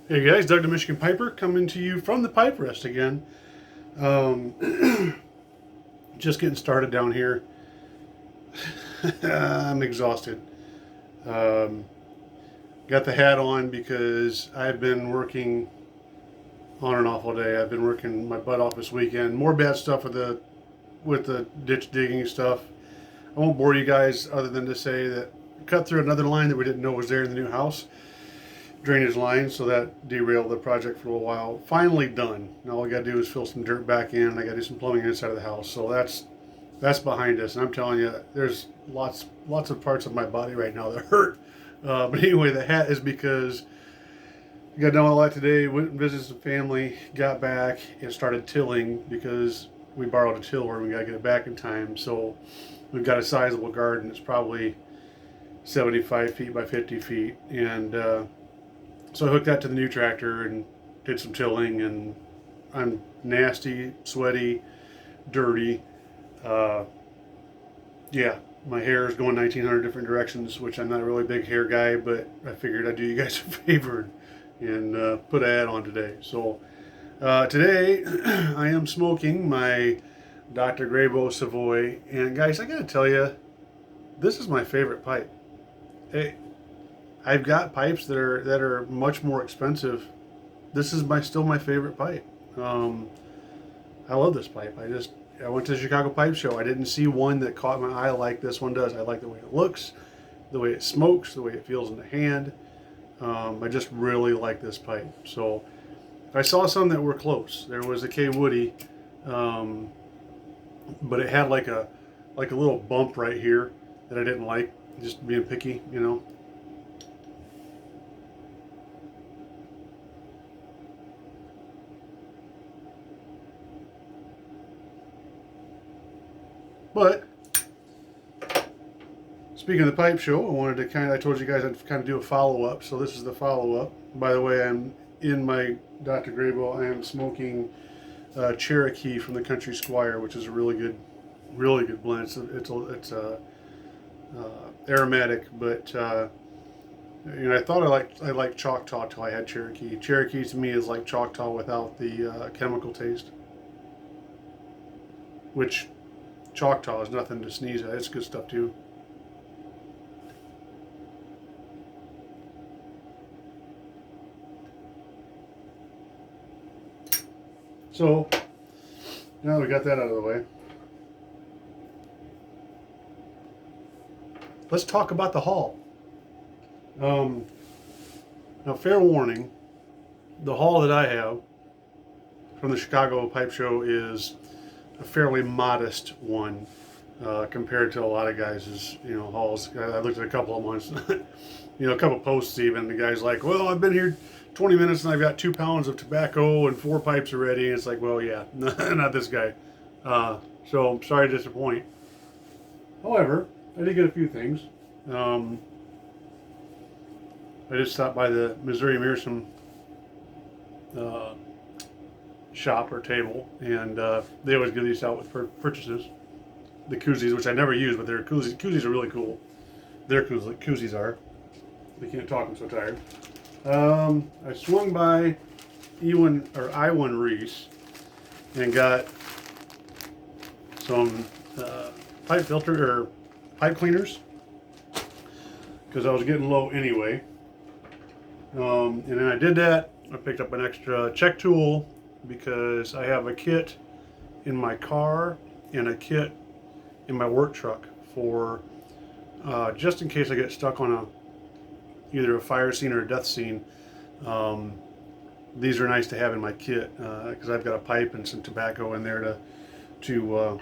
Hey guys, Doug the Michigan Piper coming to you from the Pipe Rest again. Just getting started down here. I'm exhausted. Um, got the hat on because I've been working on and off all day. I've been working my butt off this weekend. More bad stuff with the ditch digging stuff. I won't bore you guys other than to say that cut through another line that we didn't know was there in the new house. Drainage line, so that derailed the project for a while. Finally done. Now all I got to do is fill some dirt back in. I got to do some plumbing inside of the house. So that's behind us. And I'm telling you, there's lots of parts of my body right now that hurt. But anyway, the hat is because I got done with a lot today. Went and visited some family. Got back and started tilling because we borrowed a tiller. We got to get it back in time. So we've got a sizable garden. It's probably 75 feet by 50 feet, and so I hooked that to the new tractor and did some tilling, and I'm nasty, sweaty, dirty. Uh, yeah, my hair is going 1900 different directions, which I'm not a really big hair guy, but I figured I'd do you guys a favor and put an ad on today. So today I am smoking my Dr. Grabo Savoy, and guys, I gotta tell you, this is my favorite pipe. Hey, I've got pipes that are much more expensive. This is still my favorite pipe. I love this pipe. I went to the Chicago Pipe Show. I didn't see one that caught my eye like this one does. I like the way it looks, the way it smokes, the way it feels in the hand. I just really like this pipe. So I saw some that were close. There was a K Woody, but it had like a little bump right here that I didn't like. Just being picky, you know. But speaking of the pipe show, I told you guys I'd kind of do a follow up. So this is the follow up. By the way, I'm in my Dr. Grabo. I am smoking Cherokee from the Country Squire, which is a really good blend. It's aromatic, but I thought I liked Choctaw till I had Cherokee. Cherokee to me is like Choctaw without the chemical taste, which Choctaw is nothing to sneeze at. It's good stuff too. So now we got that out of the way, let's talk about the haul. Now, fair warning, the haul that I have from the Chicago Pipe Show is a fairly modest one compared to a lot of guys' hauls. I looked at a couple of months, a couple posts even. The guy's like, "Well, I've been here 20 minutes and I've got 2 pounds of tobacco and 4 pipes already." And it's like, well, yeah, not this guy. So I'm sorry to disappoint. However, I did get a few things. I just stopped by the Missouri Meerschaum shop or table, and they always give these out with purchases. The koozies, which I never use, but their koozies are really cool. Their koozies are. They can't talk, I'm so tired. I swung by I1 Reese and got some pipe filter or pipe cleaners because I was getting low anyway. And then I did that. I picked up an extra check tool because I have a kit in my car and a kit in my work truck for just in case I get stuck on either a fire scene or a death scene. These are nice to have in my kit because I've got a pipe and some tobacco in there to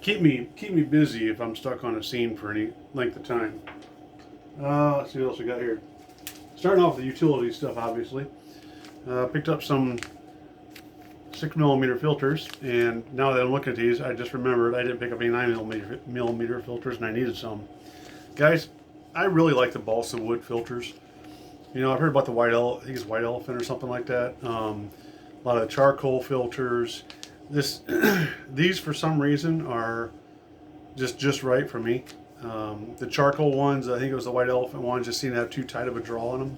keep me busy if I'm stuck on a scene for any length of time. Let's see what else we got here. Starting off with the utility stuff, obviously. Picked up some 6mm filters, and now that I'm looking at these, I just remembered I didn't pick up any 9mm filters, and I needed some. Guys, I really like the balsa wood filters. I've heard about the white elephant, I think it's white elephant or something like that. A lot of the charcoal filters. These for some reason are just right for me. The charcoal ones, I think it was the white elephant ones, just seem to have too tight of a draw on them.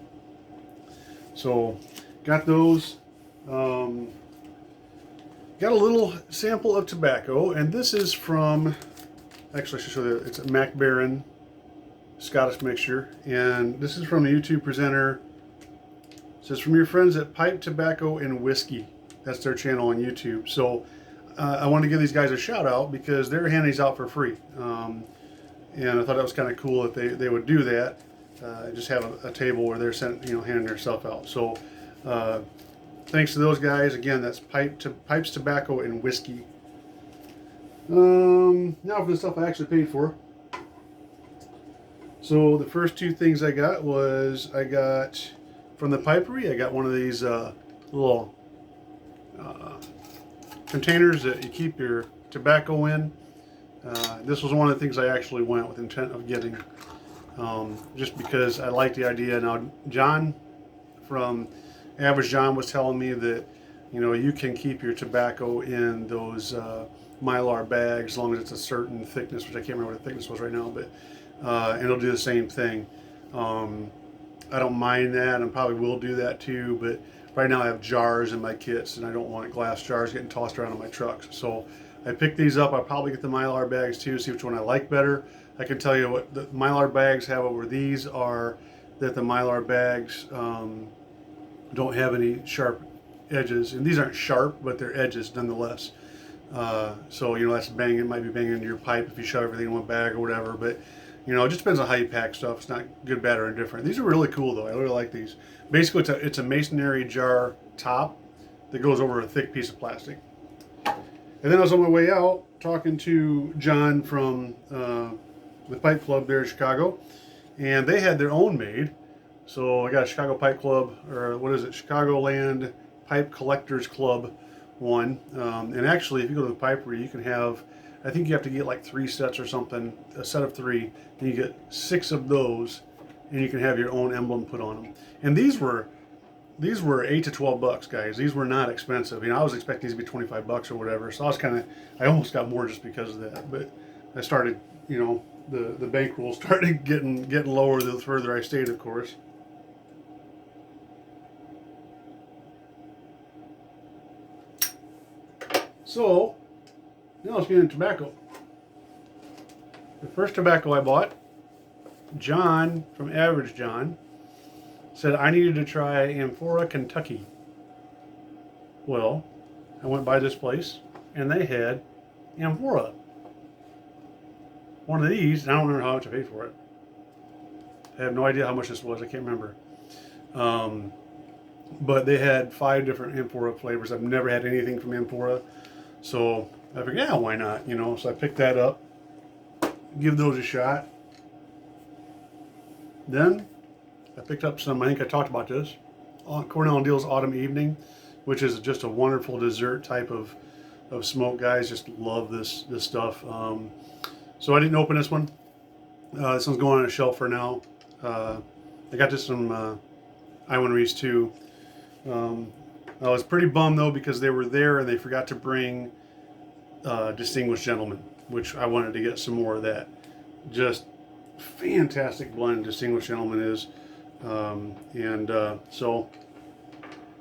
So got those. Got a little sample of tobacco, and this is from, actually I should show you, it's a Mac Baren Scottish mixture, and this is from a YouTube presenter. It says, from your friends at Pipe Tobacco and Whiskey. That's their channel on YouTube. So I want to give these guys a shout out because they're handing these out for free. And I thought that was kind of cool that they would do that. Just have a table where they're handing their stuff out. So thanks to those guys. Again, that's Pipes Tobacco and Whiskey. Now for the stuff I actually paid for. So the first two things I got was, I got from the pipery, I got one of these little containers that you keep your tobacco in. This was one of the things I actually went with intent of getting, just because I like the idea. Now, John from Average John was telling me that, you can keep your tobacco in those Mylar bags as long as it's a certain thickness, which I can't remember what the thickness was right now, but and it'll do the same thing. I don't mind that, and probably will do that too, but right now I have jars in my kits, and I don't want glass jars getting tossed around in my trucks. So I picked these up. I'll probably get the Mylar bags too, see which one I like better. I can tell you what the Mylar bags have over these are that the Mylar bags don't have any sharp edges, and these aren't sharp, but they're edges nonetheless. So that's banging. It might be banging into your pipe if you shove everything in one bag or whatever. But it just depends on how you pack stuff. It's not good, bad, or indifferent. These are really cool though. I really like these. Basically, it's a masonry jar top that goes over a thick piece of plastic. And then I was on my way out talking to John from the Pipe Club there in Chicago, and they had their own made. So I got a Chicago Pipe Club, or what is it, Chicagoland Pipe Collectors Club one. And actually, if you go to the pipery, you can have, I think you have to get like 3 sets or something, a set of 3, and you get 6 of those, and you can have your own emblem put on them. And these were $8 to $12, guys. These were not expensive. I was expecting these to be $25 or whatever. So I almost got more just because of that. But I started, the bankroll started getting lower the further I stayed, of course. So now let's get into tobacco. The first tobacco I bought, John from Average John said I needed to try Amphora Kentucky. Well, I went by this place and they had Amphora. One of these, and I don't remember how much I paid for it. I have no idea how much this was. I can't remember. But they had 5 different Amphora flavors. I've never had anything from Amphora. So I figured, yeah, why not? So I picked that up. Give those a shot. Then I picked up some, I think I talked about this, Cornell & Deal's Autumn Evening, which is just a wonderful dessert type of smoke, guys. Just love this stuff. So I didn't open this one. This one's going on a shelf for now. I got this from Iwan Reese too. I was pretty bummed though because they were there and they forgot to bring Distinguished Gentleman, which I wanted to get some more of that. Just fantastic blend Distinguished Gentleman is. So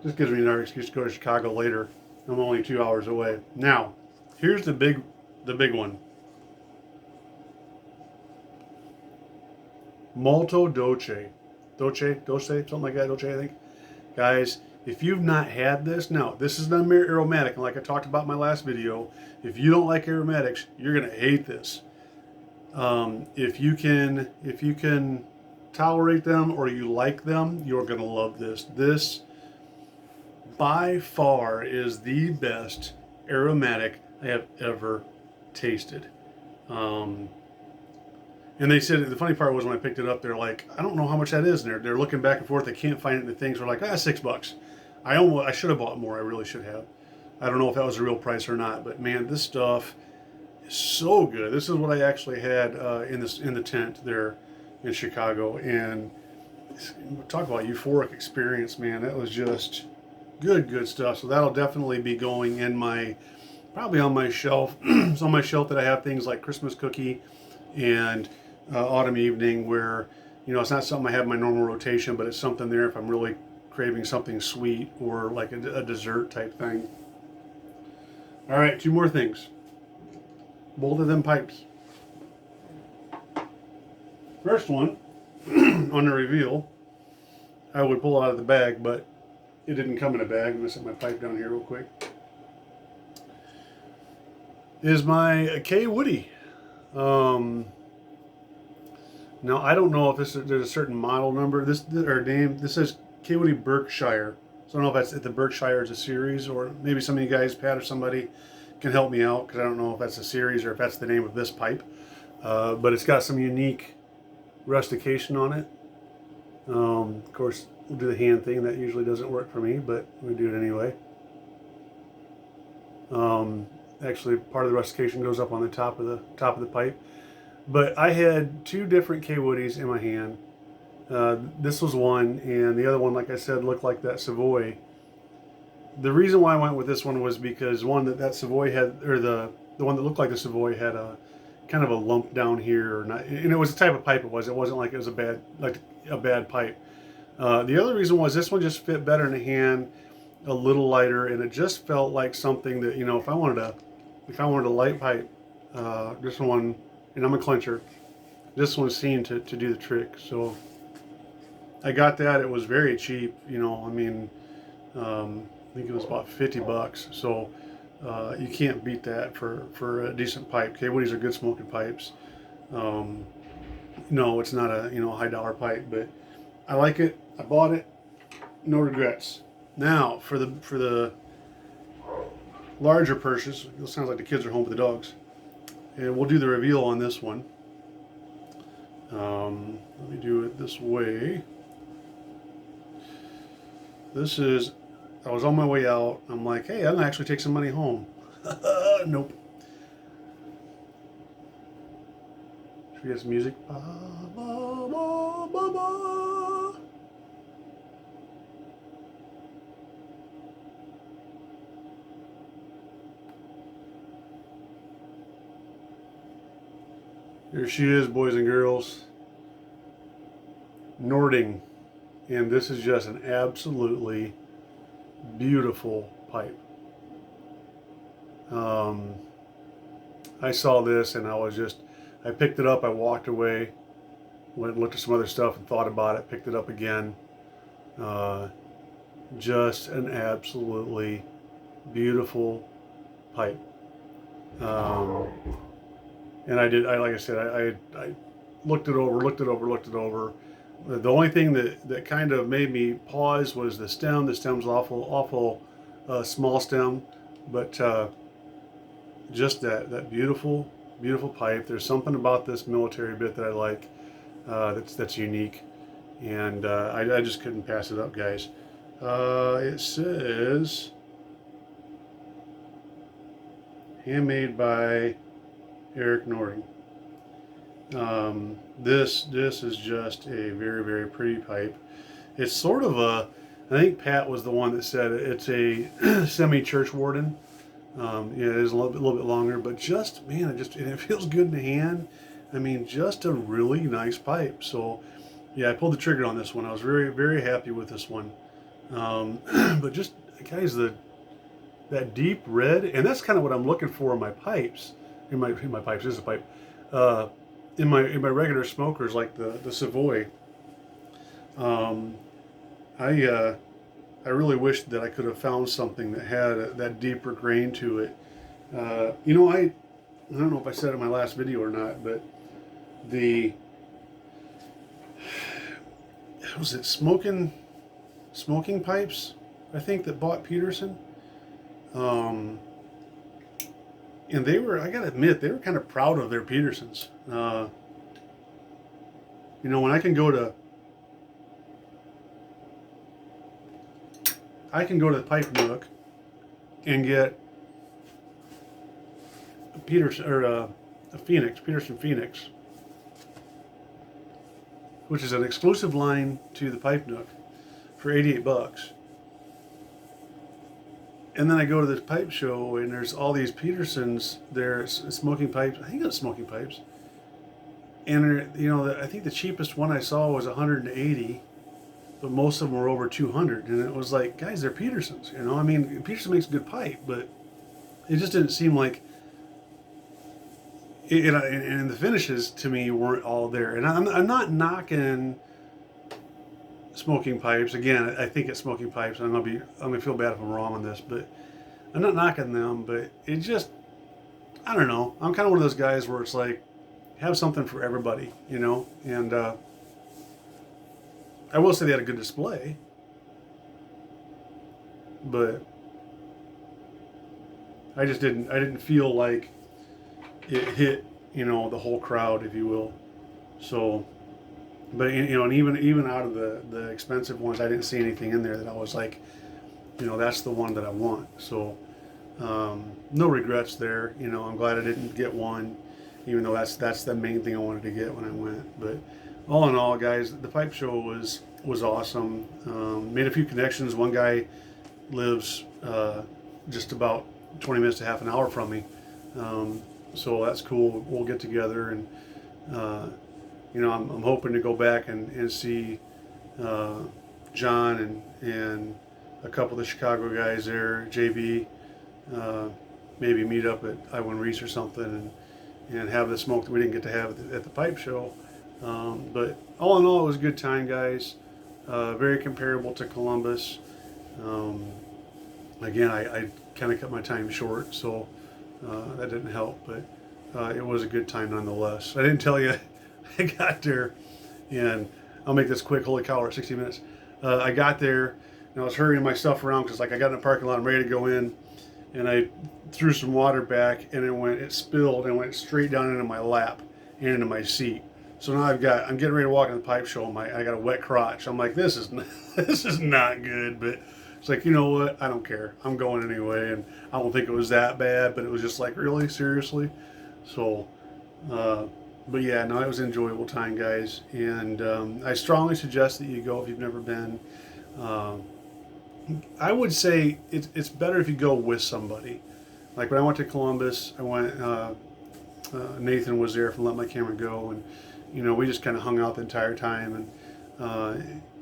this gives me another excuse to go to Chicago later. I'm only 2 hours away. Now, here's the big one. Molto Dolce, something like that, Dolce, I think. Guys, if you've not had this, now, this is not mere aromatic, and like I talked about in my last video, if you don't like aromatics, you're going to hate this. If you can tolerate them or you like them, you're going to love this. This, by far, is the best aromatic I have ever tasted. And they said, the funny part was when I picked it up, they're like, I don't know how much that is. And they're looking back and forth. They can't find it in the things. They're like, $6. I should have bought more. I really should have. I don't know if that was the real price or not. But man, this stuff is so good. This is what I actually had in the tent there in Chicago. And talk about euphoric experience, man. That was just good stuff. So that'll definitely be going in probably on my shelf. It's on my shelf that I have things like Christmas Cookie and Autumn Evening, where it's not something I have in my normal rotation, but it's something there if I'm really craving something sweet or like a dessert type thing. All right, two more things. Both of them pipes. First one, on the reveal, I would pull out of the bag, but it didn't come in a bag. I'm gonna set my pipe down here real quick. Is my K Woody. Now I don't know if there's a certain model number. This or name. This says K Woody Berkshire. So I don't know if the Berkshire is a series, or maybe some of you guys, Pat or somebody, can help me out because I don't know if that's a series or if that's the name of this pipe. But it's got some unique rustication on it. Of course, we'll do the hand thing. That usually doesn't work for me, but we do it anyway. Actually, part of the rustication goes up on the top of the pipe. But I had two different K Woodies in my hand. This was one, and the other one, like I said, looked like that Savoy. The reason why I went with this one was because one that Savoy had, or the one that looked like the Savoy had a kind of a lump down here, or not, and it was the type of pipe it was. It wasn't like it was a bad pipe. The other reason was this one just fit better in the hand, a little lighter, and it just felt like something that, if I wanted a light pipe, this one, and I'm a clencher, this one seemed to do the trick. So I got that. It was very cheap. I think it was about $50. So you can't beat that for a decent pipe. K Woodies are good smoking pipes. No, it's not a high dollar pipe, but I like it. I bought it. No regrets. Now for the larger purchase, it sounds like the kids are home with the dogs, and we'll do the reveal on this one. Let me do it this way. I was on my way out. I'm like, hey, I'm gonna actually take some money home. Nope. Should we get some music? Ba, ba, ba, ba, ba. Here she is, boys and girls. Nording. And this is just an absolutely beautiful pipe. I saw this and I picked it up, I walked away, went and looked at some other stuff and thought about it, picked it up again. Just an absolutely beautiful pipe. And like I said, I looked it over. The only thing that kind of made me pause was the stem. The stem's awful small stem, but just that beautiful pipe. There's something about this military bit that I like, that's unique, and I just couldn't pass it up, guys. It says handmade by Eric Nording. This is just a very, very pretty pipe. It's sort of I think Pat was the one that said it's a semi-church warden. It is a little bit longer, but it feels good in the hand. Just a really nice pipe. So yeah, I pulled the trigger on this one. I was very, very happy with this one. But just, guys, that deep red, and that's kind of what I'm looking for in my pipes. In my pipes, this is a pipe. In my regular smokers, like the Savoy, I really wished that I could have found something that had that deeper grain to it. I don't know if I said it in my last video or not, but was it smoking pipes, I think, that bought Peterson. And I gotta admit, they were kind of proud of their Petersons. When I can go to the Pipe Nook and get a Peterson or a Peterson Phoenix, which is an exclusive line to the Pipe Nook, for $88. And then I go to this pipe show and there's all these Petersons there, smoking pipes. I think it's smoking pipes. And I think the cheapest one I saw was $180. but most of them were over 200, and it was like, guys, they're Petersons, you know. I mean, Peterson makes a good pipe, but it just didn't seem like and the finishes to me weren't all there. And I'm not knocking smoking pipes. Again, I think it's smoking pipes. I'm gonna feel bad if I'm wrong on this, but I'm not knocking them. But it just, I don't know. I'm kind of one of those guys where it's like, have something for everybody, you know. And I will say they had a good display, but I didn't feel like it hit, you know, the whole crowd, if you will. So, but you know, and even out of the expensive ones, I didn't see anything in there that I was like, you know, that's the one that I want. So, no regrets there. You know, I'm glad I didn't get one, even though that's the main thing I wanted to get when I went. But all in all, guys, the pipe show was awesome. Made a few connections. One guy lives just about 20 minutes to half an hour from me. So that's cool. We'll get together, and you know, I'm hoping to go back and see John and a couple of the Chicago guys there, JB. Maybe meet up at I-1 Reese or something, and have the smoke that we didn't get to have at the pipe show. But all in all, it was a good time, guys. Very comparable to Columbus. Again, I kind of cut my time short, so that didn't help, but it was a good time nonetheless. I didn't tell you, I got there, and I'll make this quick. Holy cow, we're at 60 minutes. I got there, and I was hurrying my stuff around because, like, I got in the parking lot, I'm ready to go in, and I threw some water back, and it spilled and went straight down into my lap and into my seat. So now I'm getting ready to walk in the pipe show, and I got a wet crotch. I'm like, this is not good, but it's like, you know what? I don't care. I'm going anyway, and I don't think it was that bad, but it was just like, really, seriously. So, but yeah, no, it was an enjoyable time, guys, and I strongly suggest that you go if you've never been. I would say it's better if you go with somebody. Like when I went to Columbus, I went. Nathan was there from Let My Camera Go, and you know, we just kind of hung out the entire time, and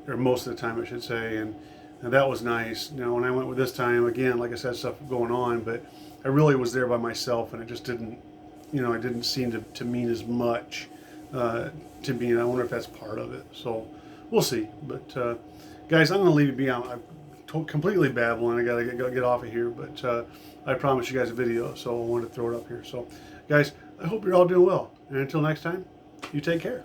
or most of the time, I should say, and that was nice. You know, when I went with this time, again, like I said, stuff going on, but I really was there by myself, and it just didn't, you know, it didn't seem to mean as much to me. And I wonder if that's part of it. So we'll see. But guys, I'm going to leave you be. I'm completely babbling. I got to get off of here, but I promised you guys a video, so I wanted to throw it up here. So, guys, I hope you're all doing well. And until next time, you take care.